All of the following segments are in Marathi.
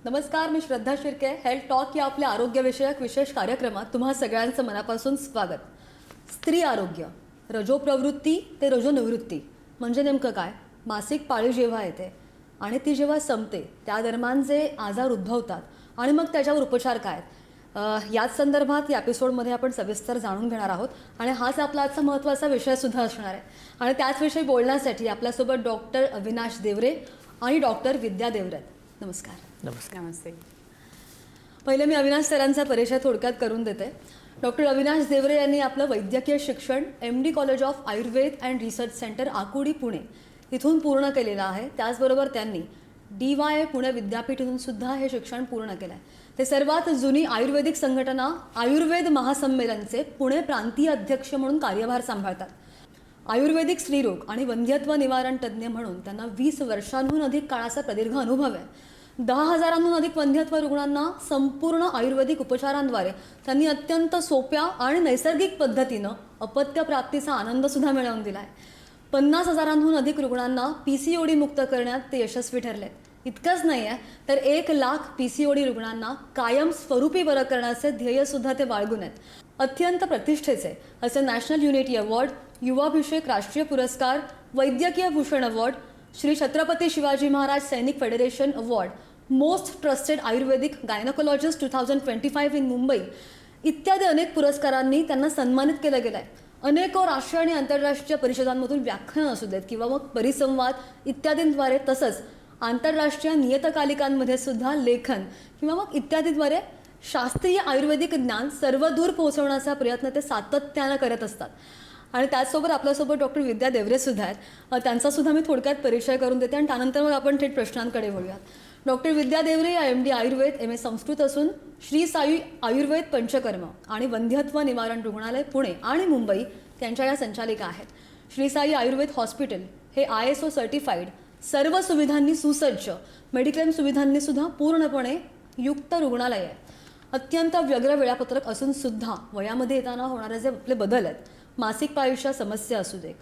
नमस्कार, मी श्रद्धा शिर्के. हेल्थ टॉक या आपल्या आरोग्यविषयक विशेष कार्यक्रमात तुम्हा सगळ्यांचं मनापासून स्वागत. स्त्री आरोग्य, रजोप्रवृत्ती ते रजोनिवृत्ती म्हणजे नेमकं काय? मासिक पाळी जेव्हा येते आणि ती जेव्हा संपते त्या दरम्यान जे आजार उद्भवतात आणि मग त्याच्यावर उपचार काय, याच संदर्भात या एपिसोडमध्ये आपण सविस्तर जाणून घेणार आहोत. आणि हाच आपला आजचा महत्त्वाचा विषयसुद्धा असणार आहे. आणि त्याचविषयी बोलण्यासाठी आपल्यासोबत डॉक्टर अविनाश देवरे आणि डॉक्टर विद्या देवरे. नमस्कार. नमस्कार. नमस्ते. पहिले मी अविनाश सरांचा परिचय थोडक्यात करून देते. डॉक्टर अविनाश देवरे यांनी आपलं वैद्यकीय शिक्षण MD college of Ayurveda and research centre Akurdi Pune इथून पूर्ण केलेलं आहे. त्याचबरोबर त्यांनी DY पुणे विद्यापीठ इथून सुद्धा हे शिक्षण पूर्ण केलं आहे. ते सर्वात जुनी आयुर्वेदिक संघटना आयुर्वेद महासंमेलनचे पुणे प्रांतीय अध्यक्ष म्हणून कार्यभार सांभाळतात. आयुर्वेदिक स्त्रीरोग आणि वंध्यत्व निवारण तज्ज्ञ म्हणून त्यांना 20 वर्षांहून अधिक काळाचा प्रदीर्घ अनुभव आहे. 10,000हून अधिक वंध्यत्व रुग्णांना संपूर्ण आयुर्वेदिक उपचारांद्वारे त्यांनी अत्यंत सोप्या आणि नैसर्गिक पद्धतीनं अपत्य प्राप्तीचा आनंदसुद्धा मिळवून दिला आहे. 50,000हून अधिक रुग्णांना PCOD मुक्त करण्यात ते यशस्वी ठरले. इतकंच नाही आहे तर 1,00,000 PCOD रुग्णांना कायम स्वरूपी बरं करण्याचे ध्येयसुद्धा ते बाळगून आहेत. अत्यंत प्रतिष्ठेचे असे नॅशनल युनिटी अवॉर्ड, युवाभिषेक राष्ट्रीय पुरस्कार, वैद्यकीय भूषण अवॉर्ड, श्री छत्रपती शिवाजी महाराज सैनिक federation award, most trusted Ayurvedic gynaecologist 2025 in Mumbai इत्यादी अनेक पुरस्कारांनी त्यांना सन्मानित केलं गेलं आहे. अनेको राष्ट्रीय आणि आंतरराष्ट्रीय परिषदांमधून व्याख्यानं असू देत किंवा मग परिसंवाद इत्यादींद्वारे, तसंच आंतरराष्ट्रीय नियतकालिकांमध्ये सुद्धा लेखन किंवा मग इत्यादीद्वारे शास्त्रीय आयुर्वेदिक ज्ञान सर्वदूर पोहोचवण्याचा प्रयत्न ते सातत्यानं करत असतात. आणि त्याचसोबत आपल्यासोबत डॉक्टर विद्या देवरेसुद्धा आहेत. त्यांचासुद्धा मी थोडक्यात परिचय करून देते आणि त्यानंतर मग आपण थेट प्रश्नांकडे वळूयात. डॉक्टर विद्या देवरे या MD आयुर्वेद, MA संस्कृत असून श्री साई आयुर्वेद पंचकर्म आणि वंध्यत्व निवारण रुग्णालय पुणे आणि मुंबई त्यांच्या या संचालिका आहेत. श्री साई आयुर्वेद हॉस्पिटल हे ISO सर्टिफाईड, सर्व सुविधांनी सुसज्ज, मेडिक्लेम सुविधांनी सुद्धा पूर्णपणे युक्त रुग्णालय आहे. अत्यंत व्यग्र वेळापत्रक असून सुद्धा वयामध्ये येताना होणारे जे आपले बदल आहेत, मासिक पाळीच्या समस्या असू दे,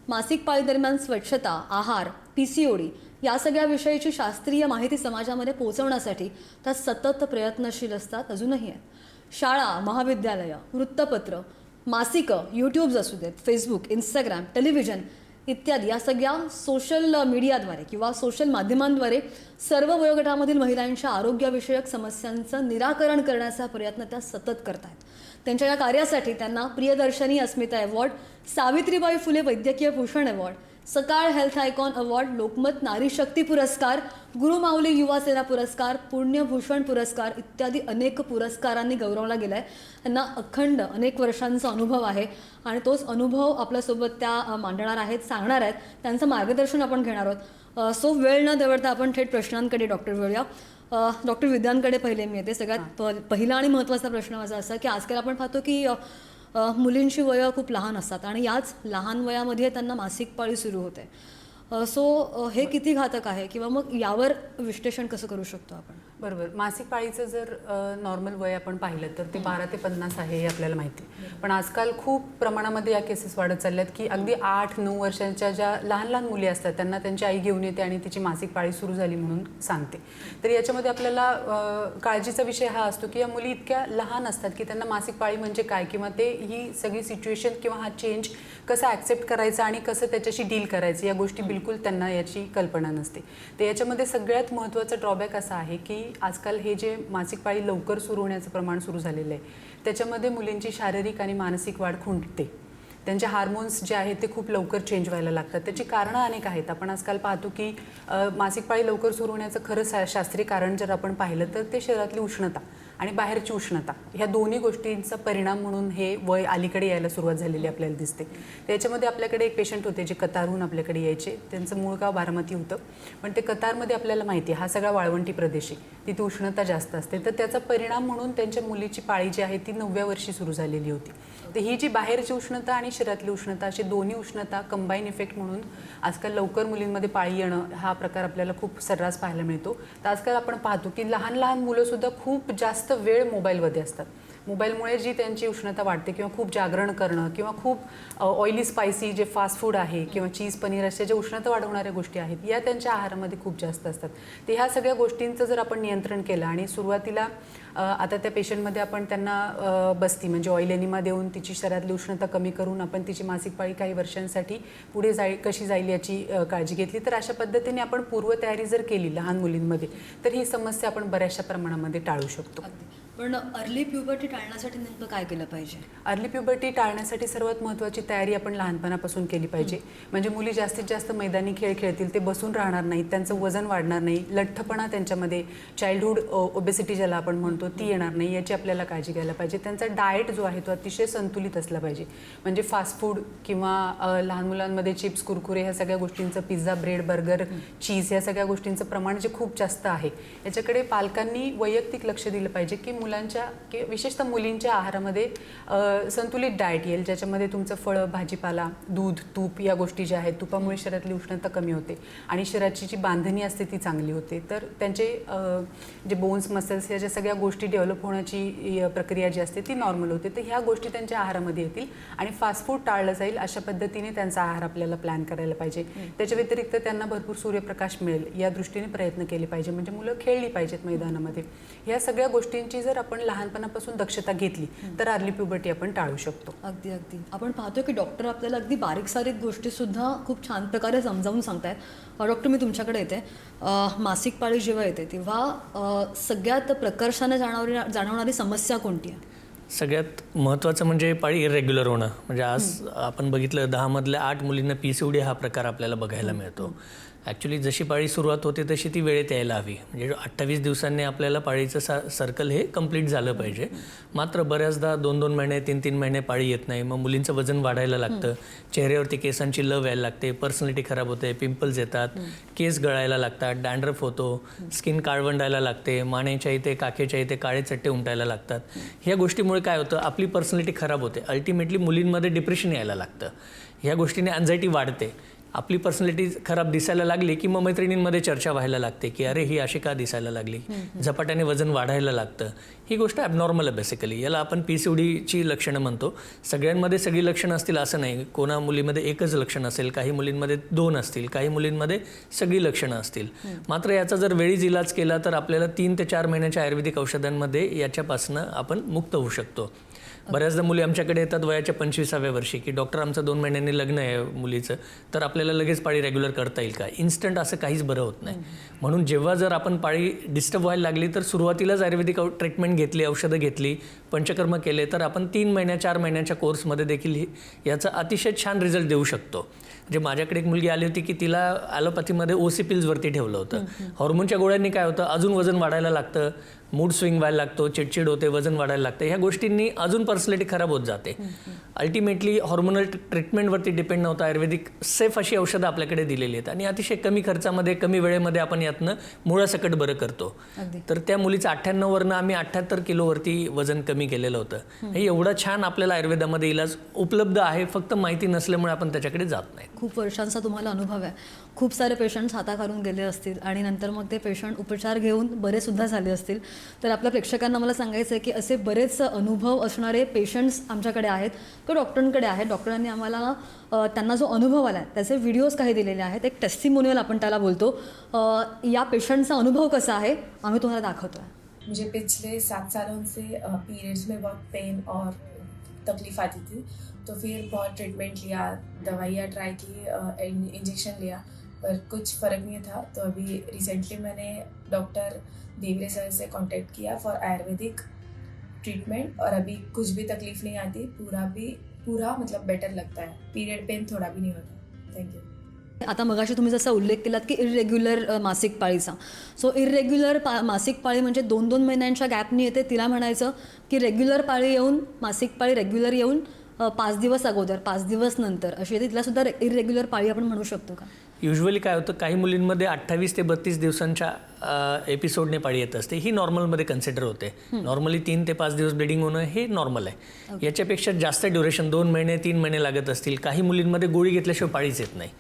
मासिक पाळी दरम्यान स्वच्छता, आहार, PCOD या सगळ्या विषयीची शास्त्रीय माहिती समाजामध्ये पोहोचवण्यासाठी त्या सतत प्रयत्नशील असतात, अजूनही आहेत. शाळा, महाविद्यालयं, वृत्तपत्र, मासिकं, यूट्यूब्स असू देत, फेसबुक, इंस्टाग्राम, टेलिव्हिजन इत्यादी या सगळ्या सोशल मीडियाद्वारे किंवा सोशल माध्यमांद्वारे सर्व वयोगटामधील महिलांच्या आरोग्यविषयक समस्यांचं निराकरण करण्याचा प्रयत्न त्या सतत करत आहेत. त्यांच्या या कार्यासाठी त्यांना प्रियदर्शनी अस्मिता अवॉर्ड, सावित्रीबाई फुले वैद्यकीय भूषण अवॉर्ड, सकाळ हेल्थ आयकॉन अवॉर्ड, लोकमत नारी शक्ती पुरस्कार, गुरुमाऊली युवा सेना पुरस्कार, पुण्यभूषण पुरस्कार इत्यादी अनेक पुरस्कारांनी गौरवला गेला आहे. त्यांना अखंड अनेक वर्षांचा अनुभव आहे आणि तोच अनुभव आपल्यासोबत त्या मांडणार आहेत, सांगणार आहेत. त्यांचं मार्गदर्शन आपण घेणार आहोत. सो वेळ न देवडता आपण थेट प्रश्नांकडे डॉक्टर वळूया. डॉक्टर विद्यांकडे पहिले मी येते. सगळ्यात पहिला आणि महत्त्वाचा प्रश्न माझा असा की आजकाल आपण पाहतो की मुलींची वयं खूप लहान असतात आणि याच लहान वयामध्ये त्यांना मासिक पाळी सुरू होते. सो हे किती घातक आहे किंवा मग यावर विश्लेषण कसं करू शकतो आपण? बरोबर. मासिक पाळीचं जर नॉर्मल वय आपण पाहिलं तर ते 12 ते 50 आहे हे आपल्याला माहिती आहे. पण आजकाल खूप प्रमाणामध्ये या केसेस वाढत चालल्यात की अगदी 8-9 वर्षांच्या ज्या लहान लहान मुली असतात त्यांना त्यांची आई घेऊन येते आणि तिची मासिक पाळी सुरू झाली म्हणून सांगते. तर याच्यामध्ये आपल्याला काळजीचा विषय हा असतो की या मुली इतक्या लहान असतात की त्यांना मासिक पाळी म्हणजे काय किंवा ते ही सगळी सिच्युएशन किंवा हा चेंज कसा ॲक्सेप्ट करायचा आणि कसं त्याच्याशी डील करायचं या गोष्टी बिलकुल त्यांना याची कल्पना नसते. तर याच्यामध्ये सगळ्यात महत्त्वाचा ड्रॉबॅक असा आहे की आजकाल हे जे मासिक पाळी लवकर सुरू होण्याचं प्रमाण सुरू झालेलं आहे त्याच्यामध्ये मुलींची शारीरिक आणि मानसिक वाढ खुंटते. त्यांचे हार्मोन्स जे आहेत ते खूप लवकर चेंज व्हायला लागतात. त्याची कारणं अनेक आहेत. आपण आजकाल पाहतो की मासिक पाळी लवकर सुरू होण्याचं खरं शास्त्रीय कारण जर आपण पाहिलं तर ते शरीरातली उष्णता आणि बाहेरची उष्णता ह्या दोन्ही गोष्टींचा परिणाम म्हणून हे वय अलीकडे यायला सुरुवात झालेली आपल्याला दिसते. त्याच्यामध्ये आपल्याकडे एक पेशंट होते जे कतारहून आपल्याकडे यायचे. त्यांचं मूळ गाव बारामती होतं. पण ते कतारमध्ये आपल्याला माहिती आहे हा सगळा वाळवंटी प्रदेश आहे, तिथे उष्णता जास्त असते. तर त्याचा परिणाम म्हणून त्यांच्या मुलीची पाळी जी आहे ती 9व्या वर्षी सुरू झालेली होती. तर ही जी बाहेरची उष्णता आणि शरीरातली उष्णता अशी दोन्ही उष्णता कंबाईन इफेक्ट म्हणून आजकाल लवकर मुलींमध्ये पाळी येणं हा प्रकार आपल्याला खूप सर्रास पाहायला मिळतो. तर आजकाल आपण पाहतो की लहान लहान मुलंसुद्धा खूप जास्त वेळ मोबाईलमध्ये असतात. मोबाईलमुळे जी त्यांची उष्णता वाढते किंवा खूप जागरण करणं किंवा खूप ऑइली स्पायसी जे फास्ट फूड आहे किंवा चीज पनीर अशा ज्या उष्णता वाढवणाऱ्या गोष्टी आहेत या त्यांच्या आहारामध्ये खूप जास्त असतात. तर ह्या सगळ्या गोष्टींचं जर आपण नियंत्रण केलं आणि सुरुवातीला आता त्या पेशंटमध्ये आपण त्यांना बस्ती म्हणजे ऑइल एनिमा देऊन तिची शरीरातली उष्णता कमी करून आपण तिची मासिक पाळी काही वर्षांसाठी पुढे कशी जाईल याची काळजी घेतली तर अशा पद्धतीने आपण पूर्वतयारी जर केली लहान मुलींमध्ये तर ही समस्या आपण बऱ्याचशा प्रमाणामध्ये टाळू शकतो. पण अर्ली प्युबर्टी टाळण्यासाठी नेमकं काय केलं पाहिजे? अर्ली प्युबर्टी टाळण्यासाठी सर्वात महत्त्वाची तयारी आपण लहानपणापासून केली पाहिजे. म्हणजे मुली जास्तीत जास्त मैदानी खेळ खेळतील, ते बसून राहणार नाहीत, त्यांचं वजन वाढणार नाही, लठ्ठपणा त्यांच्यामध्ये चाइल्डहूड ओबेसिटी ज्याला आपण म्हणतो ती येणार नाही याची आपल्याला काळजी घ्यायला पाहिजे. त्यांचा डाएट जो आहे तो अतिशय संतुलित असला पाहिजे. म्हणजे फास्ट फूड किंवा लहान मुलांमध्ये चिप्स कुरकुरे ह्या सगळ्या गोष्टींचं पिझ्झा ब्रेड बर्गर चीज ह्या सगळ्या गोष्टींचं प्रमाण जे खूप जास्त आहे याच्याकडे पालकांनी वैयक्तिक लक्ष दिलं पाहिजे की मुलांच्या विशेषतः मुलींच्या आहारामध्ये संतुलित डाएट येईल ज्याच्यामध्ये तुमचं फळं भाजीपाला दूध तूप या गोष्टी ज्या आहेत तुपामुळे शरीरातली उष्णता कमी होते आणि शरीराची जी बांधणी असते ती चांगली होते. तर त्यांचे जे बोन्स मसल्स या ज्या सगळ्या गोष्टी डेव्हलप होण्याची प्रक्रिया जी असते ती नॉर्मल होते. तर ह्या गोष्टी त्यांच्या आहारामध्ये येतील आणि फास्ट फूड टाळलं जाईल अशा पद्धतीने त्यांचा आहार आपल्याला प्लॅन करायला पाहिजे. त्याच्या व्यतिरिक्त त्यांना भरपूर सूर्यप्रकाश मिळेल या दृष्टीने प्रयत्न केले पाहिजे. म्हणजे मुलं खेळली पाहिजेत मैदानामध्ये. ह्या सगळ्या गोष्टींची जर आपण लहानपणापासून दक्षता घेतली तर अर्ली प्युबर्टी आपण टाळू शकतो. अगदी अगदी आपण पाहतो की डॉक्टर आपल्याला अगदी बारीक सारीक गोष्टीसुद्धा खूप छान प्रकारे समजावून सांगतायत. डॉक्टर मी तुमच्याकडे येते. मासिक पाळी जेव्हा येते तेव्हा सगळ्यात प्रकर्षाने जाणवणारी समस्या कोणती आहे? सगळ्यात महत्त्वाचं म्हणजे पाळी इरेग्युलर होणं. म्हणजे आज आपण बघितलं 10 मधल्या 8 मुलींना PCOD हा प्रकार आपल्याला बघायला मिळतो. ॲक्च्युली जशी पाळी सुरुवात होते तशी ती वेळेत यायला हवी. म्हणजे 28 दिवसांनी आपल्याला पाळीचं सर्कल हे कंप्लीट झालं पाहिजे. मात्र बऱ्याचदा 2-2 महिने 3-3 महिने पाळी येत नाही. मग मुलींचं वजन वाढायला लागतं, चेहऱ्यावरती केसांची लव यायला लागते, पर्सनॅलिटी खराब होते, पिंपल्स येतात, केस गळायला लागतात, डॅन्ड्रफ होतो, स्किन काळवंडायला लागते, मानेच्या इथे काखेच्या इथे काळे चट्टे उमटायला लागतात. ह्या गोष्टीमुळे काय होतं आपली पर्सनॅलिटी खराब होते. अल्टिमेटली मुलींमध्ये डिप्रेशन यायला लागतं. ह्या गोष्टीने अँझायटी वाढते. आपली पर्सनॅलिटी खराब दिसायला लागली की मग मैत्रिणींमध्ये चर्चा व्हायला लागते की अरे ही अशी का दिसायला लागली, झपाट्याने वजन वाढायला लागतं. ही गोष्ट ॲबनॉर्मल आहे बेसिकली. याला आपण PCODची लक्षणं म्हणतो. सगळ्यांमध्ये सगळी लक्षणं असतील असं नाही. कोणा मुलीमध्ये एकच लक्षण असेल, काही मुलींमध्ये 2 असतील, काही मुलींमध्ये सगळी लक्षणं असतील. मात्र याचा जर वेळीच इलाज केला तर आपल्याला 3 ते 4 महिन्याच्या आयुर्वेदिक औषधांमध्ये याच्यापासून आपण मुक्त होऊ शकतो. बऱ्याचदा मुली आमच्याकडे येतात वयाच्या 25व्या वर्षी की डॉक्टर आमचं 2 महिन्यांनी लग्न आहे मुलीचं, तर आपल्याला लगेच पाळी रेग्युलर करता येईल का? इन्स्टंट असं काहीच बरं होत नाही. म्हणून जेव्हा जर आपण पाळी डिस्टर्ब व्हायला लागली तर सुरुवातीलाच आयुर्वेदिक ट्रीटमेंट घेतली, औषधं घेतली, पंचकर्म केले तर आपण 3 महिन्या 4 महिन्याच्या कोर्समध्ये देखील याचा अतिशय छान रिझल्ट देऊ शकतो. म्हणजे माझ्याकडे एक मुलगी आली होती की तिला ॲलोपॅथीमध्ये OC पिल्सवरती ठेवलं होतं. हॉर्मोनच्या गोळ्यांनी काय होतं अजून वजन वाढायला लागतं, मूड स्विंग व्हायला लागतो, चिडचिड होते, वजन वाढायला लागतं. ह्या गोष्टींनी अजून पर्सनॅलिटी खराब होत जाते. अल्टिमेटली हॉर्मोनल ट्रीटमेंटवरती डिपेंड नव्हता. आयुर्वेदिक सेफ अशी औषधं आपल्याकडे दिलेली आहेत आणि अतिशय कमी खर्चामध्ये कमी वेळेमध्ये आपण यातनं मुळासकट बरं करतो. तर त्या मुलीचं 98वरनं आम्ही 78 किलोवरती वजन कमी केलेलं होतं. हे एवढं छान आपल्याला आयुर्वेदामध्ये इलाज उपलब्ध आहे, फक्त माहिती नसल्यामुळे आपण त्याच्याकडे जात नाही. खूप वर्षांचा तुम्हाला अनुभव आहे. खूप सारे पेशंट्स हाताखालून गेले असतील आणि नंतर मग ते पेशंट उपचार घेऊन बरे सुद्धा झाले असतील. तर आपल्या प्रेक्षकांना मला सांगायचं आहे की असे बरेच अनुभव असणारे पेशंट्स आमच्याकडे आहेत किंवा डॉक्टरांकडे आहेत. डॉक्टरांनी आम्हाला त्यांना जो अनुभव आला आहे त्याचे व्हिडिओज काही दिलेले आहेत. एक टेस्टिमोनियल आपण त्याला बोलतो. या पेशंटचा अनुभव कसा आहे आम्ही तुम्हाला दाखवतो आहे. मुझे पिछले 7 सालों से पीरियड्स में बहुत पेन और तकलीफ आती थी. तो फिर बहुत ट्रीटमेंट लिया, दवाइयाँ ट्राई की, इंजेक्शन लिया, पर कुछ फ़र्क नहीं था. तो अभी रिसेंटली मैंने डॉक्टर देवरे सर से कांटेक्ट किया फॉर आयुर्वेदिक ट्रीटमेंट और अभी कुछ भी तकलीफ नहीं आती. पूरा मतलब बेटर लगता है. पीरियड पेन थोड़ा भी नहीं होता. Thank you. आता मगाशी तुम्ही जसा उल्लेख केलात की इरेग्युलर मासिक पाळीचा. सो इरेग्युलर मासिक पाळी म्हणजे 2-2 महिन्यांच्या गॅपनी येते. तिला म्हणायचं की रेग्युलर पाळी येऊन मासिक पाळी रेग्युलर येऊन 5 दिवस अगोदर 5 दिवस नंतर अशी येते. तिला सुद्धा इरेग्युलर पाळी आपण म्हणू शकतो का? युजली काय होतं काही मुलींमध्ये 28 ते 32 दिवसांच्या एपिसोडने पाळी येत असते ही नॉर्मलमध्ये कन्सिडर होते. नॉर्मली 3 ते 5 दिवस ब्लिडिंग होणं हे नॉर्मल आहे. याच्यापेक्षा जास्त ड्युरेशन 2 महिने 3 महिने लागत असतील, काही मुलींमध्ये गोळी घेतल्याशिवाय पाळीच येत नाही,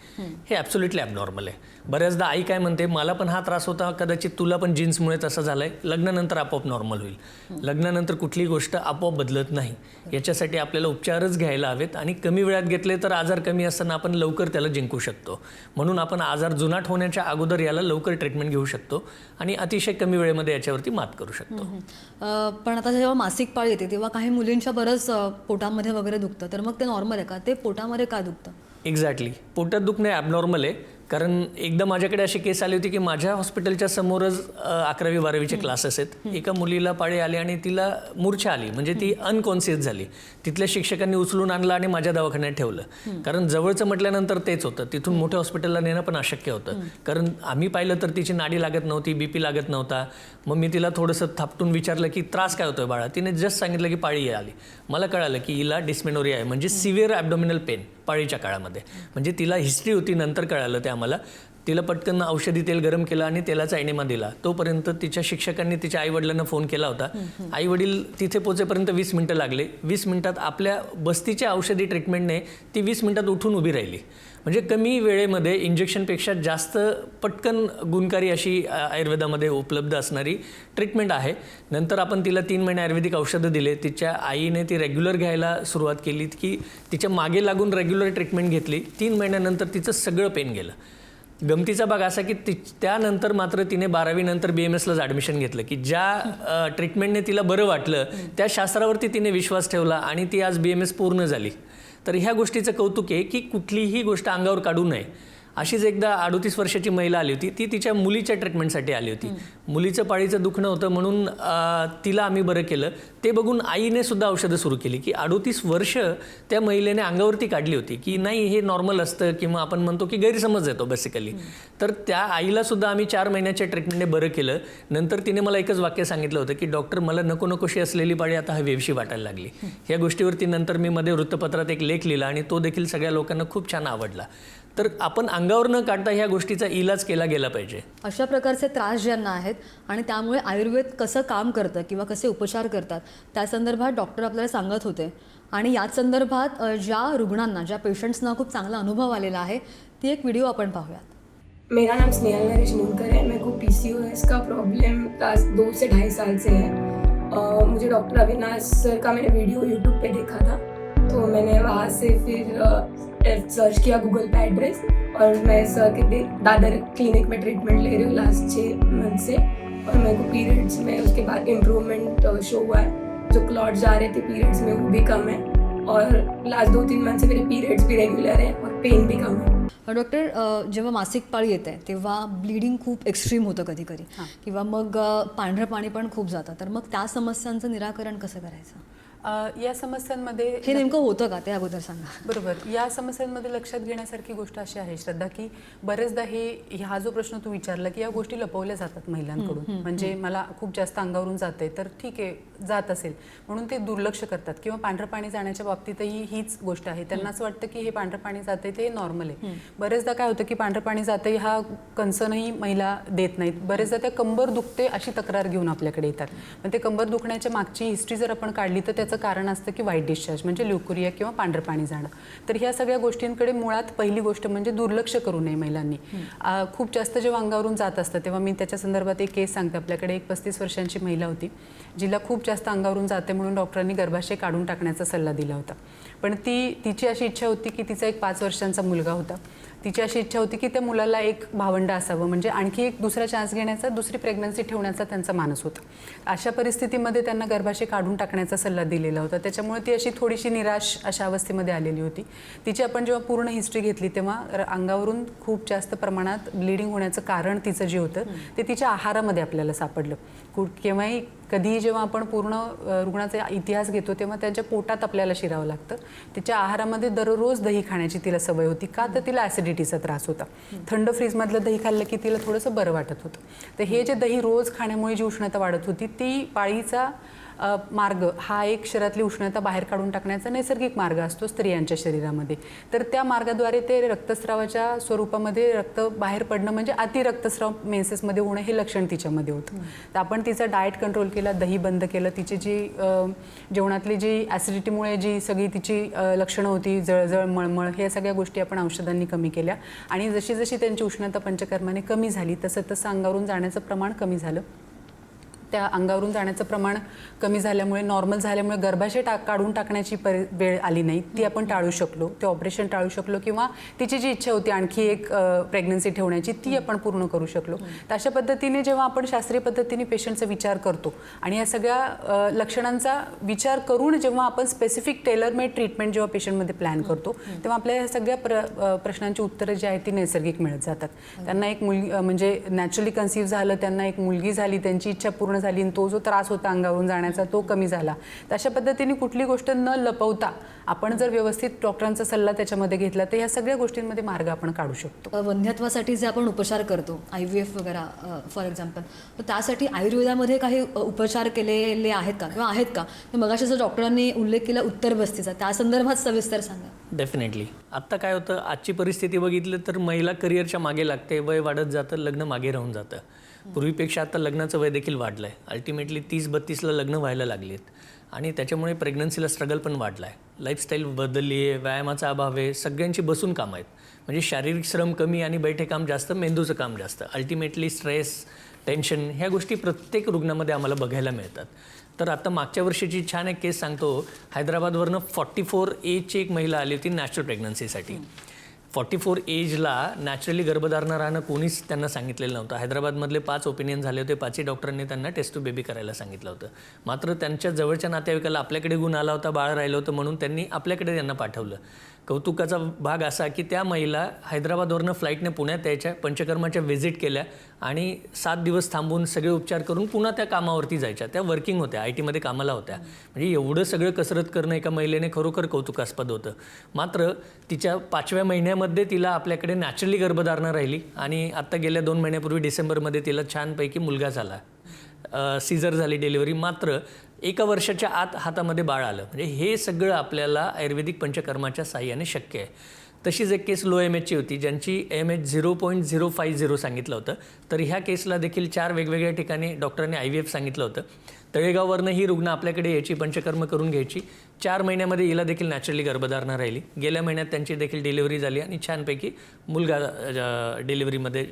हे ॲब्सोल्युटली ॲबनॉर्मल आहे. बऱ्याचदा आई काय म्हणते, मला पण हा त्रास होता, कदाचित तुला पण जीन्समुळे तसं झालं आहे, लग्नानंतर आपोआप नॉर्मल होईल. लग्नानंतर कुठलीही गोष्ट आपोआप बदलत नाही. याच्यासाठी आपल्याला उपचारच घ्यायला हवेत आणि कमी वेळात घेतले तर आजार कमी असताना आपण लवकर त्याला जिंकू शकतो. म्हणून आपण आजार जुनाट होण्याच्या अगोदर याला लवकर ट्रीटमेंट घेऊ शकतो आणि अतिशय कमी वेळेमध्ये याच्यावरती मात करू शकतो. पण आता जेव्हा मासिक पाळी येते तेव्हा काही मुलींच्या बरंच पोटामध्ये वगैरे दुखतं, तर मग ते नॉर्मल आहे का? ते पोटामध्ये का दुखतं? एक्झॅक्टली, पोटात दुखणे ॲबनॉर्मल आहे. कारण एकदा माझ्याकडे अशी केस आली होती की माझ्या हॉस्पिटलच्या समोरच 11वी-12वीचे क्लासेस आहेत. एका मुलीला पाळी आली आणि तिला मूर्छा आली, म्हणजे ती अनकॉन्शियस झाली. तिथल्या शिक्षकांनी उचलून आणलं आणि माझ्या दवाखान्यात ठेवलं. कारण जवळचं म्हटल्यानंतर तेच होतं, तिथून मोठ्या हॉस्पिटलला नेणं पण अशक्य होतं. कारण आम्ही पाहिलं तर तिची नाडी लागत नव्हती, BP लागत नव्हता. मग मी तिला थोडंसं थापटून विचारलं की त्रास काय होतोय बाळा? तिने जस्ट सांगितलं की पाळी आली. मला कळालं की हिला डिस्मेनोरिया आहे, म्हणजे सिव्हिअर ॲब्डोमिनल पेन पाळीच्या काळामध्ये. म्हणजे तिला हिस्ट्री होती, नंतर कळालं ते आम्हाला. तिला पटकन औषधी तेल गरम केलं आणि तेलाचा एनेमा दिला. तोपर्यंत तिच्या शिक्षकांनी तिच्या आईवडिलांना फोन केला होता. आईवडील तिथे पोचेपर्यंत 20 मिनटं लागले. 20 मिनिटात आपल्या बस्तीच्या औषधी ट्रीटमेंटने ती 20 मिनिटात उठून उभी राहिली. म्हणजे कमी वेळेमध्ये इंजेक्शनपेक्षा जास्त पटकन गुणकारी अशी आयुर्वेदामध्ये उपलब्ध असणारी ट्रीटमेंट आहे. नंतर आपण तिला 3 महिने आयुर्वेदिक औषधं दिले. तिच्या आईने ती रेग्युलर घ्यायला सुरुवात केली की तिच्या मागे लागून रेग्युलर ट्रीटमेंट घेतली. 3 महिन्यानंतर तिचं सगळं पेन गेलं. गमतीचा भाग असा की त्यानंतर मात्र तिने 12वी नंतर BMSलाच ॲडमिशन घेतलं की ज्या ट्रीटमेंटने तिला बरं वाटलं त्या शास्त्रावरती तिने विश्वास ठेवला आणि ती आज BMS पूर्ण झाली. तर ह्या गोष्टीचं कौतुक आहे की कुठलीही गोष्ट अंगावर काढू नये. अशीच एकदा 38 वर्षाची महिला आली होती. ती तिच्या मुलीच्या ट्रीटमेंटसाठी आली होती. मुलीचं पाळीचं दुखणं होतं म्हणून तिला आम्ही बरं केलं. ते बघून आईने सुद्धा औषधं सुरू केली की 38 वर्ष त्या महिलेने अंगावरती काढली होती की नाही हे नॉर्मल असतं, किंवा आपण म्हणतो की गैरसमज येतो बेसिकली. तर त्या आईला सुद्धा आम्ही 4 महिन्याच्या ट्रीटमेंटने बरं केलं. नंतर तिने मला एकच वाक्य सांगितलं होतं की डॉक्टर, मला नकोशी असलेली पाळी आता हवीशी वाटायला लागली. ह्या गोष्टीवरती नंतर मी मध्ये वृत्तपत्रात एक लेख लिहिला आणि तो देखील सगळ्या लोकांना खूप छान आवडला. तर आपण अंगावर न काढता ह्या गोष्टीचा इलाज केला गेला पाहिजे. अशा प्रकारचे त्रास ज्यांना आहेत आणि त्यामुळे आयुर्वेद कसं काम करतं किंवा कसे उपचार करतात त्या संदर्भात डॉक्टर आपल्याला सांगत होते. आणि याच संदर्भात ज्या रुग्णांना, ज्या पेशंट्सना खूप चांगला अनुभव आलेला आहे, ती एक व्हिडिओ आपण पाहूयात. मेरा नाम स्नेहल नरेश मूलकर है. मेरे को PCOS का प्रॉब्लम लास्ट 2 से 2.5 साल से है. मुझे डॉक्टर अविनाश सर का मैंने वीडियो यूट्यूब पे देखा था, तो मैंने वहाँ से फिर सर्च किया गूगल पे एड्रेस, और मैं सर के दादर क्लिनिक में ट्रीटमेंट ले रही हूँ लास्ट 6 मंथ से. और मेरे को पीरियड्स में उसके बाद इम्प्रूवमेंट शो हुआ है. जो क्लॉट जा रहे थे पीरियड्स में वो भी कम है, और लास्ट 2-3 मंथ से मेरे पीरियड्स भी रेगुलर हैं और पेन भी कम है. डॉक्टर, जेव्हा मासिक पाळी येते तेव्हा ब्लिडिंग खूप एक्स्ट्रीम होतं कधी कधी, किंवा मग पांढरं पाणी पण खूप जातं. तर मग त्या समस्यांचं निराकरण कसं करायचं? या समस्यांमध्ये हे नेमकं होतं का ते अगोदर सांगा. बरोबर. या समस्यांमध्ये लक्षात घेण्यासारखी गोष्ट अशी आहे श्रद्धा, की बरेचदा हा जो प्रश्न तू विचारला की या गोष्टी लपवल्या जातात महिलांकडून. म्हणजे मला खूप जास्त अंगावरून जाते, तर ठीक आहे जात असेल म्हणून ते दुर्लक्ष करतात. किंवा पांढरं पाणी जाण्याच्या बाबतीतही हीच गोष्ट आहे. त्यांना असं वाटतं की हे पांढरं पाणी जाते ते नॉर्मल आहे. बरेचदा काय होतं की पांढरं पाणी जाते हा कन्सर्नही महिला देत नाहीत. बरेचदा त्या कंबर दुखते अशी तक्रार घेऊन आपल्याकडे येतात. पण ते कंबर दुखण्याच्या मागची हिस्ट्री जर आपण काढली तर त्याचं कारण असतं की व्हाईट डिस्चार्ज म्हणजे ल्युकोरिया किंवा पांढरं पाणी जाणं. तर ह्या सगळ्या गोष्टींकडे मुळात पहिली गोष्ट म्हणजे दुर्लक्ष करू नये महिलांनी. खूप जास्त जेव्हा अंगावरून जात असतं तेव्हा मी त्याच्या संदर्भात एक केस सांगते. आपल्याकडे एक 35 वर्षांची महिला होती जिला खूप जास्त अंगावरून जाते म्हणून डॉक्टरांनी गर्भाशय काढून टाकण्याचा सल्ला दिला होता. पण तिची अशी इच्छा होती की तिचा एक 5 वर्षांचा मुलगा होता. तिची अशी इच्छा होती की त्या मुलाला एक भावंड असावं, म्हणजे आणखी एक दुसरा चान्स घेण्याचा, दुसरी प्रेग्नन्सी ठेवण्याचा त्यांचा मानस होता. अशा परिस्थितीमध्ये त्यांना गर्भाशय काढून टाकण्याचा सल्ला दिलेला होता. त्याच्यामुळे ती अशी थोडीशी निराश अशा अवस्थेमध्ये आलेली होती. तिची आपण जेव्हा पूर्ण हिस्ट्री घेतली तेव्हा अंगावरून खूप जास्त प्रमाणात ब्लिडिंग होण्याचं कारण तिचं जे होतं ते तिच्या आहारामध्ये आपल्याला सापडलं. केव्हाही कधीही जेव्हा आपण पूर्ण रुग्णाचा इतिहास घेतो तेव्हा त्यांच्या पोटात आपल्याला शिरावं लागतं. तिच्या आहारामध्ये दररोज दही खाण्याची तिला सवय होती. का तर तिला ॲसिडिटीचा त्रास होता. थंड फ्रीजमधलं दही खाल्लं की तिला थोडंसं बरं वाटत होतं. तर हे जे दही रोज खाण्यामुळे जी उष्णता वाढत होती ती पाळीचा मार्ग हा एक शरीरातली उष्णता बाहेर काढून टाकण्याचा नैसर्गिक मार्ग असतो स्त्रियांच्या शरीरामध्ये. तर त्या मार्गाद्वारे ते रक्तस्रावाच्या स्वरूपामध्ये रक्त बाहेर पडणं म्हणजे अतिरक्तस्राव मेन्सेसमध्ये होणं हे लक्षण तिच्यामध्ये होतं. तर आपण तिचा डाएट कंट्रोल केला, दही बंद केलं, तिची जी जेवणातली जी ॲसिडिटीमुळे जी सगळी तिची लक्षणं होती, जळजळ, मळमळ, हे सगळ्या गोष्टी आपण औषधांनी कमी केल्या आणि जशी जशी त्यांची उष्णता पंचकर्माने कमी झाली तसं तसं अंगावरून जाण्याचं प्रमाण कमी झालं. त्या अंगावरून जाण्याचं प्रमाण कमी झाल्यामुळे, नॉर्मल झाल्यामुळे गर्भाशय काढून टाकण्याची वेळ आली नाही, ती आपण टाळू शकलो, ते ऑपरेशन टाळू शकलो किंवा तिची जी इच्छा होती आणखी एक प्रेग्नन्सी ठेवण्याची ती आपण पूर्ण करू शकलो. तर अशा पद्धतीने जेव्हा आपण शास्त्रीय पद्धतीने पेशंटचा विचार करतो आणि या सगळ्या लक्षणांचा विचार करून जेव्हा आपण स्पेसिफिक टेलरमेड ट्रीटमेंट जेव्हा पेशंटमध्ये प्लॅन करतो तेव्हा आपल्या ह्या सगळ्या प्रश्नांची उत्तरं जी आहेत ती नैसर्गिक मिळत जातात. त्यांना एक मुलगी म्हणजे नॅचरली कन्सीव्ह झालं, त्यांना एक मुलगी झाली, त्यांची इच्छा पूर्ण झाली आणि तो जो त्रास होता अंगावरून जाण्याचा तो कमी झाला. तर अशा पद्धतीने कुठली गोष्ट न लपवता आपण जर व्यवस्थित डॉक्टरांचा सल्ला त्याच्यामध्ये घेतला तर या सगळ्या गोष्टींमध्ये मार्ग आपण काढू शकतो. वंध्यत्वासाठी जे आपण उपचार करतो, IVF वगैरे फॉर एक्झाम्पल, तर त्यासाठी आयुर्वेदामध्ये काही उपचार केलेले आहेत का किंवा आहेत का? मगाशी जो डॉक्टरांनी उल्लेख केला उत्तर बस्तीचा, त्या संदर्भात सविस्तर सांगा. डेफिनेटली. आत्ता काय होतं, आजची परिस्थिती बघितलं तर महिला करिअरच्या मागे लागते, वय वाढत जातं, लग्न मागे राहून जातं. पूर्वीपेक्षा आता लग्नाचं वय देखील वाढलं आहे. अल्टिमेटली 30-32ला लग्न व्हायला लागलीत आणि त्याच्यामुळे प्रेग्नन्सीला स्ट्रगल पण वाढला आहे. लाईफस्टाईल बदलली आहे, व्यायामाचा अभाव आहे, सगळ्यांची बसून कामं आहेत. म्हणजे शारीरिक श्रम कमी आणि बैठे काम जास्त, मेंदूचं काम जास्त. अल्टिमेटली स्ट्रेस, टेन्शन ह्या गोष्टी प्रत्येक रुग्णामध्ये आम्हाला बघायला मिळतात. तर आता मागच्या वर्षीची छान एक केस सांगतो. हैदराबादवरनं 44 एजची एक महिला आली होती नॅचरल प्रेग्नन्सीसाठी. 44 एजला नॅचरली गर्भधारणा राहणं कोणीच त्यांना सांगितलेलं नव्हतं. हैदराबादमधले 5 ओपिनियन झाले होते. 5ही डॉक्टरांनी त्यांना टेस्ट टू बेबी करायला सांगितलं होतं. मात्र त्यांच्या जवळच्या नातेवाईकाला आपल्याकडे गुण आला होता, बाळ राहिलं होतं म्हणून त्यांनी आपल्याकडे त्यांना पाठवलं. कौतुकाचा भाग असा की त्या महिला हैदराबादवरनं फ्लाईटने पुण्यात यायच्या, पंचकर्माच्या व्हिजिट केल्या आणि 7 दिवस थांबून सगळे उपचार करून पुन्हा त्या कामावरती जायच्या. त्या वर्किंग होत्या, IT मध्ये कामाला होत्या. म्हणजे एवढं सगळं कसरत करणं एका महिलेने खरोखर कौतुकास्पद होतं. मात्र तिच्या 5व्या महिन्यामध्ये तिला आपल्याकडे नॅचरली गर्भधारणा राहिली आणि आत्ता गेल्या 2 महिन्यापूर्वी डिसेंबरमध्ये तिला छानपैकी मुलगा झाला. सीझर झाली डिलिव्हरी. मात्र 1 वर्षाच्या आत हातामध्ये बाळ आलं. म्हणजे हे सगळं आपल्याला आयुर्वेदिक पंचकर्माच्या साह्याने शक्य आहे. तशीच एक केस लो AMHची होती, ज्यांची AMH 0.050 सांगितलं होतं. तर ह्या केसला देखील 4 वेगवेगळ्या ठिकाणी डॉक्टरांनी IVF सांगितलं होतं. तळेगाववरनं ही रुग्ण आपल्याकडे यायची, पंचकर्म करून घ्यायची. 4 महिन्यामध्ये हिला देखील नॅचरली गर्भधारणा राहिली. गेल्या महिन्यात त्यांची देखील डिलिव्हरी झाली आणि छानपैकी मुलगा डिलिव्हरीमध्ये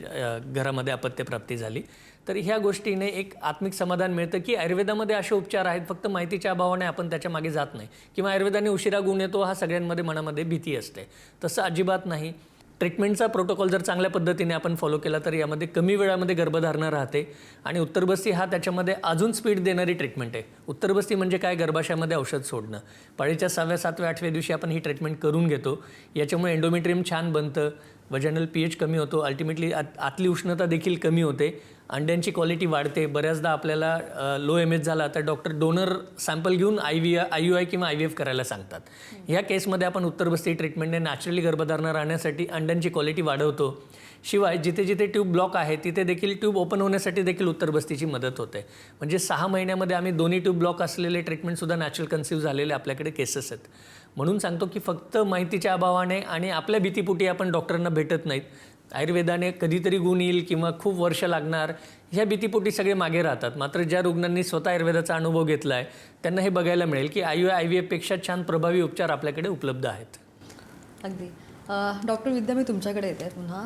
घरामध्ये अपत्यप्राप्ती झाली. तर ह्या गोष्टीने एक आत्मिक समाधान मिळतं की आयुर्वेदामध्ये असे उपचार आहेत, फक्त माहितीच्या अभावाने आपण त्याच्या मागे जात नाही किंवा आयुर्वेदाने उशिरा गुण येतो हा सगळ्यांमध्ये मनामध्ये भीती असते. तसं अजिबात नाही. ट्रीटमेंटचा प्रोटोकॉल जर चांगल्या पद्धतीने आपण फॉलो केला तर यामध्ये कमी वेळामध्ये गर्भधारणा राहते आणि उत्तरबस्ती हा त्याच्यामध्ये अजून स्पीड देणारी ट्रीटमेंट आहे. उत्तरबस्ती म्हणजे काय, गर्भाशयामध्ये औषध सोडणं. पाळीच्या 6व्या, 7व्या, 8व्या दिवशी आपण ही ट्रीटमेंट करून घेतो. याच्यामुळे एंडोमेट्रियम छान बनतं, वजनल pH कमी होतो, अल्टिमेटली आतली उष्णता देखील कमी होते, अंड्यांची क्वालिटी वाढते. बऱ्याचदा आपल्याला लो AMH झाला तर डॉक्टर डोनर सॅम्पल घेऊन IUI किंवा IVF करायला सांगतात. ह्या केसमध्ये आपण उत्तरबस्ती ट्रीटमेंटने नॅचरली गर्भधारणा राहण्यासाठी अंड्यांची क्वालिटी वाढवतो. शिवाय जिथे जिथे ट्यूब ब्लॉक आहे तिथे देखील ट्यूब ओपन होण्यासाठी देखील उत्तरबस्तीची मदत होते. म्हणजे 6 महिन्यामध्ये आम्ही दोन्ही ट्यूब ब्लॉक असलेले ट्रीटमेंटसुद्धा नॅचरल कन्सीव्ह झालेले आपल्याकडे केसेस आहेत. म्हणून सांगतो की फक्त माहितीच्या अभावाने आणि आपल्या भीतीपोटी आपण डॉक्टरांना भेटत नाहीत. आयुर्वेदाने कधीतरी गुण येईल किंवा खूप वर्ष लागणार ह्या भीतीपोटी सगळे मागे राहतात. मात्र ज्या रुग्णांनी स्वतः आयुर्वेदाचा अनुभव घेतला आहे त्यांना हे बघायला मिळेल की IVF-पेक्षा छान प्रभावी उपचार आपल्याकडे उपलब्ध आहेत. अगदी. डॉक्टर विद्या, मी तुमच्याकडे येते पुन्हा.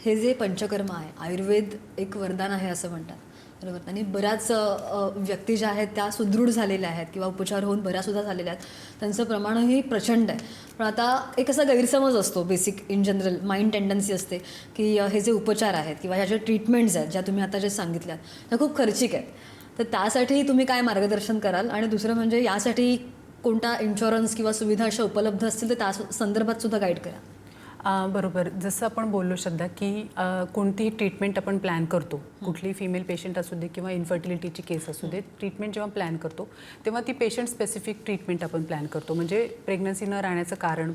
हे जे पंचकर्म आहे, आयुर्वेद एक वरदान आहे असं म्हणतात, बरोबर? आणि बऱ्याच व्यक्ती ज्या आहेत त्या सुदृढ झालेल्या आहेत किंवा उपचार होऊन बऱ्याचसुद्धा झालेल्या आहेत, त्यांचं प्रमाणही प्रचंड आहे. पण आता एक असा गैरसमज असतो, basic in general mind tendency असते की हे जे उपचार आहेत किंवा ह्या ज्या ट्रीटमेंट्स आहेत ज्या तुम्ही आता जे सांगितल्यात त्या खूप खर्चिक आहेत. तर त्यासाठी तुम्ही काय मार्गदर्शन कराल? आणि दुसरं म्हणजे यासाठी कोणता इन्शुरन्स किंवा सुविधा अशा उपलब्ध असतील तर त्या संदर्भात सुद्धा गाईड करा. बरोबर. जसं आपण बोललो श्रद्धा की कोणतीही ट्रीटमेंट आपण प्लॅन करतो, कुठलीही फिमेल पेशंट असू दे किंवा इन्फर्टिलिटीची केस असू दे, ट्रीटमेंट जेव्हा प्लॅन करतो तेव्हा ती पेशंट स्पेसिफिक ट्रीटमेंट आपण प्लॅन करतो. म्हणजे प्रेग्नन्सी न राहण्याचं कारण,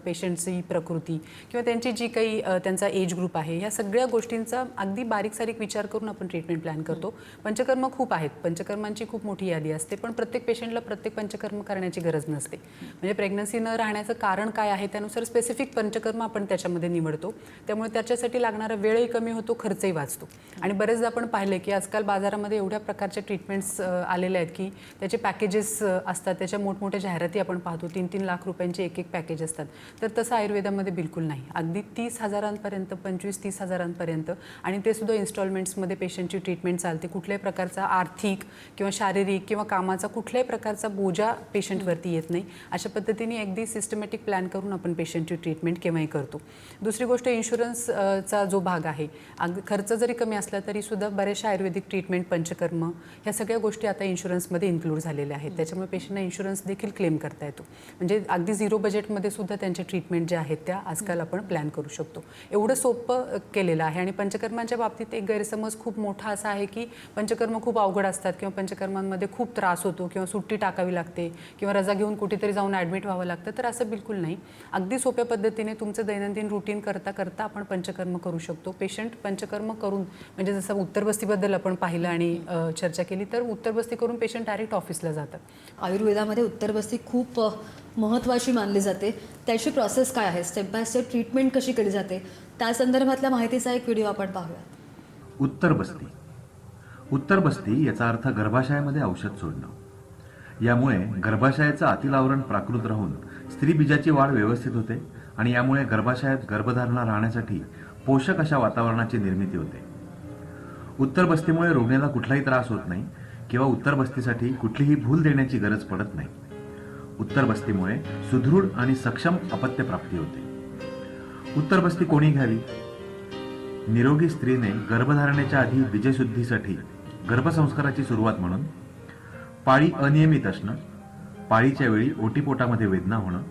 पेशंटची प्रकृती किंवा त्यांची जी काही त्यांचा एज ग्रुप आहे, ह्या सगळ्या गोष्टींचा अगदी बारीक सारीक विचार करून आपण ट्रीटमेंट प्लॅन करतो. पंचकर्म खूप आहेत, पंचकर्मांची खूप मोठी यादी असते, पण प्रत्येक पेशंटला प्रत्येक पंचकर्म करण्याची गरज नसते. म्हणजे प्रेग्नन्सी न राहण्याचं कारण काय आहे त्यानुसार स्पेसिफिक पंचकर्म आपण त्याच्यामध्ये निवडतो. त्यामुळे त्याच्यासाठी लागणारा वेळही कमी होतो, खर्चही वाचतो. आणि बरेचदा आपण पाहिले की आजकाल बाजारामध्ये एवढ्या प्रकारचे ट्रीटमेंट्स आलेले आहेत की त्याचे पॅकेजेस असतात, त्याच्या मोठमोठ्या जाहिराती आपण पाहतो, 3-3 लाख रुपयांचे एक पॅकेज असतात. तर तसं आयुर्वेदामध्ये बिलकुल नाही. अगदी 30,000पर्यंत, 25-30 हजारांपर्यंत, आणि ते सुद्धा इन्स्टॉलमेंट्समध्ये पेशंटची ट्रीटमेंट चालते. कुठल्याही प्रकारचा आर्थिक किंवा शारीरिक किंवा कामाचा कुठल्याही प्रकारचा बोजा पेशंटवरती येत नाही. अशा पद्धतीने अगदी सिस्टमॅटिक प्लॅन करून आपण पेशंटची ट्रीटमेंट केव्हाही करतो. दुसरी गोष्ट, इन्शुरन्सचा जो भाग आहे, खर्च जरी कमी असला तरी सुद्धा बऱ्याचशा आयुर्वेदिक ट्रीटमेंट, पंचकर्म, ह्या सगळ्या गोष्टी आता इन्शुरन्समध्ये इन्क्लूड झालेल्या आहेत. त्याच्यामुळे पेशंटना इन्शुरन्स देखील क्लेम करता येतो. म्हणजे अगदी झिरो बजेटमध्ये सुद्धा त्यांचे ट्रीटमेंट ज्या आहेत त्या आजकाल आपण प्लॅन करू शकतो. एवढं सोपं केलेलं आहे. आणि पंचकर्मांच्या बाबतीत एक गैरसमज खूप मोठा असा आहे की पंचकर्म खूप अवघड असतात किंवा पंचकर्मांमध्ये खूप त्रास होतो किंवा सुट्टी टाकावी लागते किंवा रजा घेऊन कुठेतरी जाऊन ॲडमिट व्हावं लागतं. तर असं बिलकुल नाही. अगदी सोप्या पद्धतीने तुमचं दैनंदिन रुटीन करता करता आपण पंचकर्म करू शकतो. पेशंट पंचकर्म करून, म्हणजे जसं उत्तरबस्तीबद्दल आपण पाहिलं आणि चर्चा केली, तर उत्तरबस्ती करून पेशंट डायरेक्ट ऑफिसला जातात. आयुर्वेदामध्ये उत्तरबस्ती खूप महत्त्वाची मानली जाते. त्याची प्रोसेस काय आहे, स्टेप बाय स्टेप ट्रीटमेंट कशी केली जाते, त्या संदर्भातल्या माहितीचा एक व्हिडिओ आपण पाहूया. उत्तरबस्ती. उत्तरबस्ती याचा अर्थ गर्भाशयामध्ये औषध सोडणं. यामुळे गर्भाशयाचं आतील आवरण प्राकृत राहून स्त्रीबीजाची वाढ व्यवस्थित होते आणि यामुळे गर्भाशयात गर्भधारणा राहण्यासाठी पोषक अशा वातावरणाची निर्मिती होते. उत्तरबस्तीमुळे रुग्णाला कुठलाही त्रास होत नाही किंवा उत्तरबस्तीसाठी कुठलीही भूल देण्याची गरज पडत नाही. उत्तरबस्तीमुळे सुदृढ आणि सक्षम अपत्य प्राप्ती होते. उत्तरबस्ती कोणी घ्यावी? निरोगी स्त्रीने गर्भधारणेच्या आधी बीजशुद्धीसाठी गर्भसंस्काराची सुरुवात म्हणून, पाळी अनियमित असणं, पाळीच्या वेळी ओटीपोटामध्ये वेदना होणं,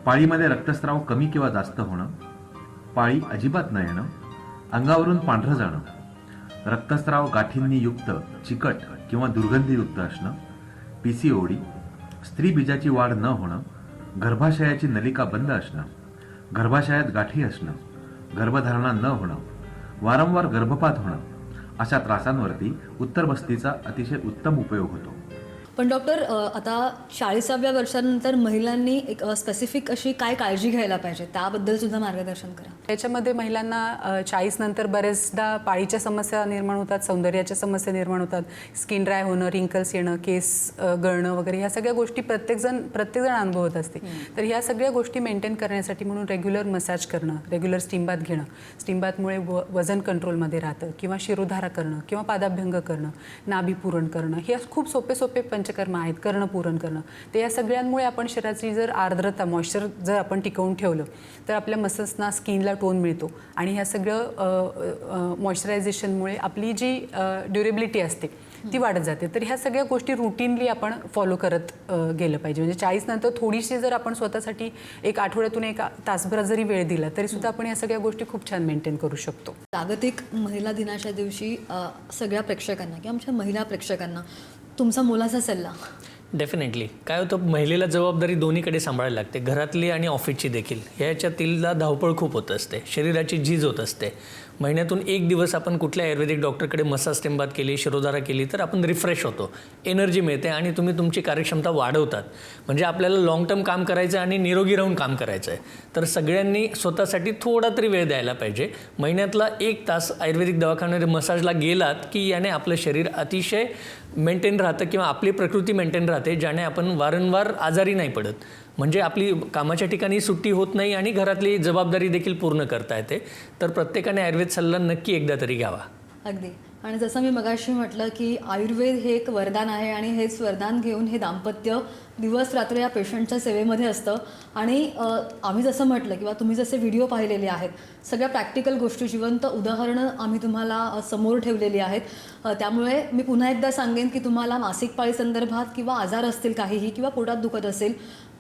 पाळीमध्ये रक्तस्राव कमी किंवा जास्त होणं, पाळी अजिबात न येणं, अंगावरून पांढरं जाणं, रक्तस्राव गाठींनी युक्त, चिकट किंवा दुर्गंधीयुक्त असणं, PCOD, स्त्री बीजाची वाढ न होणं, गर्भाशयाची नलिका बंद असणं, गर्भाशयात गाठी असणं, गर्भधारणा न होणं, वारंवार गर्भपात होणं, अशा त्रासांवरती उत्तरबस्तीचा अतिशय उत्तम उपयोग होतो. पण डॉक्टर, आता 40व्या वर्षानंतर महिलांनी एक स्पेसिफिक अशी काय काळजी घ्यायला पाहिजे, त्याबद्दल सुद्धा मार्गदर्शन करा. त्याच्यामध्ये महिलांना 40 नंतर बरेचदा पाळीच्या समस्या निर्माण होतात, सौंदर्याच्या समस्या निर्माण होतात, स्किन ड्राय होणं, रिंकल्स येणं, केस गळणं वगैरे, ह्या सगळ्या गोष्टी प्रत्येकजण अनुभवत असते. तर ह्या सगळ्या गोष्टी मेंटेन करण्यासाठी म्हणून रेग्युलर मसाज करणं, रेग्युलर स्टीम बाथ घेणं, स्टीम बाथमुळे वजन कंट्रोलमध्ये राहतं, किंवा शिरोधारा करणं किंवा पादाभ्यंग करणं, नाभीपुरण करणं, हे खूप सोपे पंचकर्म आहेत. कर्णपुरण करणं, तर या सगळ्यांमुळे आपण शरीराची जर आर्द्रता, मॉइश्चर जर आपण टिकवून ठेवलं तर आपल्या मसल्सना, स्किनला टोन मिळतो. आणि ह्या सगळं मॉइश्चरायझेशनमुळे आपली जी ड्युरेबिलिटी असते ती वाढत जाते. तर ह्या सगळ्या गोष्टी रुटीनली आपण फॉलो करत गेलं पाहिजे. म्हणजे 40 नंतर थोडीशी जर आपण स्वतःसाठी एक आठवड्यातून एक तासभर जरी वेळ दिला तरी सुद्धा आपण या सगळ्या गोष्टी खूप छान मेंटेन करू शकतो. जागतिक महिला दिनाच्या दिवशी सगळ्या प्रेक्षकांना किंवा आमच्या महिला प्रेक्षकांना तुमचा मोलाचा सल्ला. डेफिनेटली. काय होतं, महिलेला जबाबदारी दोन्हीकडे सांभाळायला लागते, घरातली आणि ऑफिसची देखील. ह्याच्यात तिला धावपळ खूप होत असते, शरीराची झीज होत असते. महिन्यातून एक दिवस आपण कुठल्या आयुर्वेदिक डॉक्टरकडे मसाज स्टीम बाथ केली, शिरोधारा केली तर आपण रिफ्रेश होतो, एनर्जी मिळते आणि तुम्ही तुमची कार्यक्षमता वाढवतात. म्हणजे आपल्याला लॉंग टर्म काम करायचं आहे आणि निरोगी राहून काम करायचं आहे. तर सगळ्यांनी स्वतःसाठी थोडा तरी वेळ द्यायला पाहिजे. महिन्यातला 1 तास आयुर्वेदिक दवाखान्यात मसाजला गेलात की याने आपलं शरीर अतिशय मेंटेन राहतं किंवा आपली प्रकृती मेंटेन राहते, ज्याने आपण वारंवार आजारी नाही पडत. म्हणजे आपली कामाच्या ठिकाणी सुट्टी होत नाही आणि घरातली जबाबदारी देखील पूर्ण करता येते. तर प्रत्येकाने आयुर्वेद सल्ला नक्की एकदा तरी घ्यावा. अगदी. आणि जसं मी मगाशी म्हटलं की आयुर्वेद हे एक वरदान आहे आणि हेच वरदान घेऊन हे दाम्पत्य दिवस रात्र या पेशंटच्या सेवेमध्ये असतं. आणि आम्ही जसं म्हटलं किंवा तुम्ही जसे व्हिडिओ पाहिलेले आहेत, सगळ्या प्रॅक्टिकल गोष्टी, जिवंत उदाहरणं आम्ही तुम्हाला समोर ठेवलेली आहेत. त्यामुळे मी पुन्हा एकदा सांगेन की तुम्हाला मासिक पाळी संदर्भात किंवा आजार असतील काहीही किंवा पोटात दुखत असेल,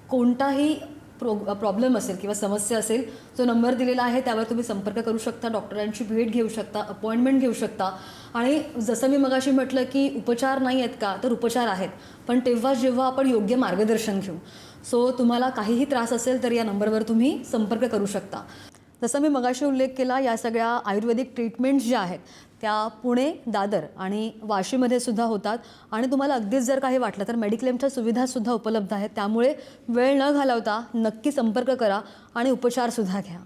कोणताही प्रॉब्लेम असेल किंवा समस्या असेल, जो नंबर दिलेला आहे त्यावर तुम्ही संपर्क करू शकता, डॉक्टरांची भेट घेऊ शकता, अपॉइंटमेंट घेऊ शकता. आणि जसं मी मगाशी म्हटलं की उपचार नाही आहेत का, तर उपचार आहेत, पण तेव्हा जेव्हा आपण योग्य मार्गदर्शन घेऊ. सो तुम्हाला काहीही त्रास असेल तर या नंबरवर तुम्ही संपर्क करू शकता. जसं मी मगाशी उल्लेख केला, या सगळ्या आयुर्वेदिक ट्रीटमेंट्स ज्या आहेत त्या पुणे, दादर आणि वाशीमध्ये सुद्धा होतात. आणि तुम्हाला अगदीच जर काही वाटलं तर मेडिक्लेमच्या सुविधासुद्धा उपलब्ध आहेत. त्यामुळे वेळ न घालवता नक्की संपर्क करा आणि उपचारसुद्धा घ्या.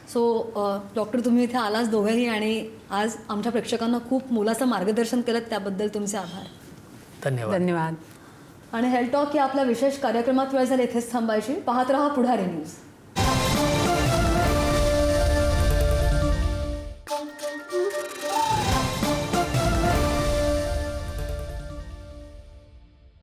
सो डॉक्टर, तुम्ही इथे आलाच दोघंही आणि आज आमच्या प्रेक्षकांना खूप मोलाचं मार्गदर्शन केलं, त्याबद्दल तुमचे आभार. धन्यवाद. आणि हेल्थ टॉक या आपल्या विशेष कार्यक्रमात वेळ झाली इथेच थांबायची. पाहत रहा पुढारी न्यूज.